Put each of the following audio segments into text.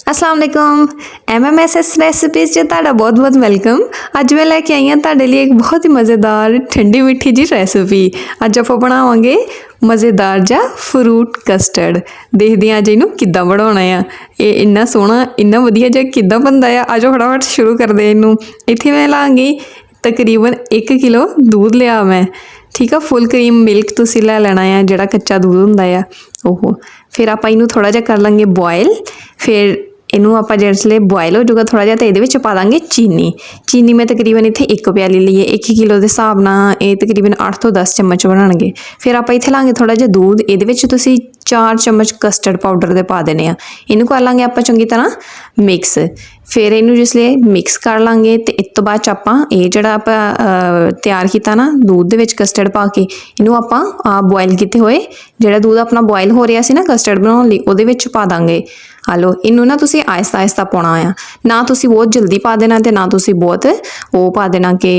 अस्सलाम वालेकुम MMSS recipes च तुहाडा बहुत बहुत वेलकम। अज मैं लैके आई हाँ तुहाडे लिए एक बहुत ही मज़ेदार ठंडी मिठी जी रेसिपी। अज आपां बनावांगे मज़ेदार जा फ्रूट कस्टर्ड। देखदे हां अज इहनूं किद्दां बनाउणा आ। ਇਹ ਇੰਨਾ ਸੋਹਣਾ ਇੰਨਾ ਵਧੀਆ ਜਿਹਾ ਕਿੱਦਾਂ ਬਣਦਾ ਆ। ਆਜੋ ਫਟਾਫਟ ਸ਼ੁਰੂ ਕਰਦੇ ਇਹਨੂੰ। ਇੱਥੇ ਮੈਂ ਲਾਂਗੀ ਤਕਰੀਬਨ 1 ਕਿਲੋ दूध लिया मैं, ठीक है। फुल क्रीम मिल्क तुसीं लै लेना है, जिहड़ा कच्चा दूध हुंदा आ ओह। फिर आपां इहनूं थोड़ा जिहा कर लांगे बॉयल। फिर इनू आप जिसले बॉयल हो जाऊगा थोड़ा जहा तो ये पा देंगे चीनी। चीनी मैं तकरीबन इतने 1 प्याली ली है, 1 किलो के हिसाब न ये तकरीबन 8 तो 10 चम्मच बनाएंगे। फिर आप इतने लाँगे थोड़ा जहा दूध, ये 4 चम्मच कस्टर्ड पाउडर के पा देने। इनू कर लाँगे आप चंगी तरह मिक्स। फिर इनू जिसले मिक्स कर लाँगे तो इस तो बाद आप जोड़ा आप तैयार किया ना दूध के कस्टर्ड पा के इनू आप बॉयल किए हुए जोड़ा दूध अपना बॉयल हो रहा है ना कस्टर्ड बनाने वो पा देंगे। आलो इनू ना तुसी आहिस्ता आहिस्ता पाना आ, ना तुसी बहुत जल्दी पा देना ते ना तुसी बहुत वो पा देना कि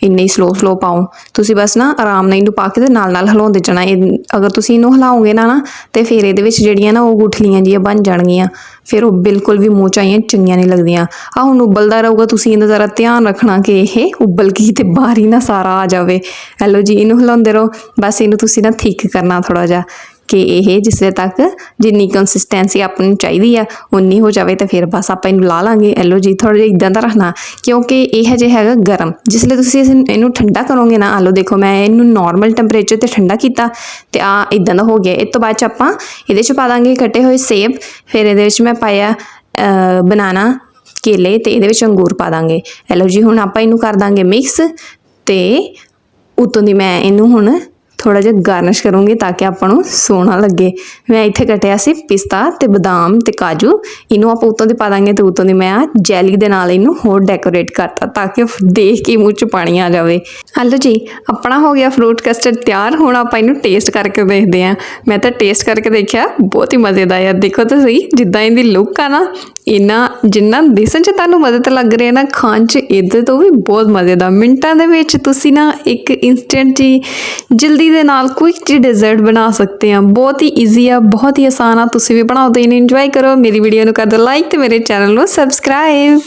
इन्नी स्लो स्लो पाओ। तुसी बस ना आराम नाल इनू पा के नाल नाल हिलाउंदे जाना। अगर तुसी इनू हिलाओगे ना तो फिर ये जिहड़ियां ना वो गुठलियां जिहियां बन जाणगियां, फिर वो बिल्कुल भी मूँह च आइयां चंगियां नहीं लगदियां। हुण उबलदा रहूगा, तुसी इहदा ज़रा ध्यान रखना कि यह उबल के ते बाहर ही ना सारा आ जाए। हेलो जी, इनू हिलाउंदे रहो। बस इनू तुसी ना थिक करना थोड़ा जा कि यह जिसले तक जिन्नी कंसिस्टेंसी अपनी चाहिए आ उन्नी हो जाए तो फिर बस आप ला लाँगे। एलो जी थोड़ा जिहा इदां दा रखना क्योंकि यह जो है गर्म, जिसले तुसी इनू ठंडा करोगे ना। आलो देखो मैं इनू नॉर्मल टैंपरेचर ते ठंडा किया तो इदां दा हो गया। इस तो बाद आप ये पा देंगे कटे हुए सेब। फिर ये मैं पाया बनाना केले तो ये अंगूर पा देंगे। एलो जी हुण आप इनू कर देंगे मिक्स तो उतों दी मैं इनू हुण थोड़ा जिहा गार्निश करूँगी ताकि आपको सोहना लगे। मैं इत्थे कटिया सी पिस्ता ते बादाम ते काजू, इनू आप उतों दी पा देंगे तो उतों दी मैं जैली दे नाल इनू होर डेकोरेट करता ताकि देख के मुँह च पानी आ जाए। हेलो जी अपना हो गया फ्रूट कस्टर्ड तैयार। हुण आप इनू टेस्ट करके देखते हैं। मैं तो टेस्ट करके देखा बहुत ही मज़ेदार यार। देखो तो सही जिद्दां इहदी लुक आ ना, इन्ना जिन्ना दिसन च तुहानूं मज़े तो लग रहा है ना, खाण च इहदे तो भी बहुत मज़ेदार। मिंटां दे विच तुसीं ना एक इंस्टेंट जी जल्दी दे नाल क्विक जी डिज़र्ट बना सकते हैं। बहुत ही ईजी आ, बहुत ही आसान आ। तुसीं भी बनाओ तो इन्हें इंजॉय करो। मेरी वीडियो नूं कर दो लाइक ते मेरे चैनल नूं सबसक्राइब।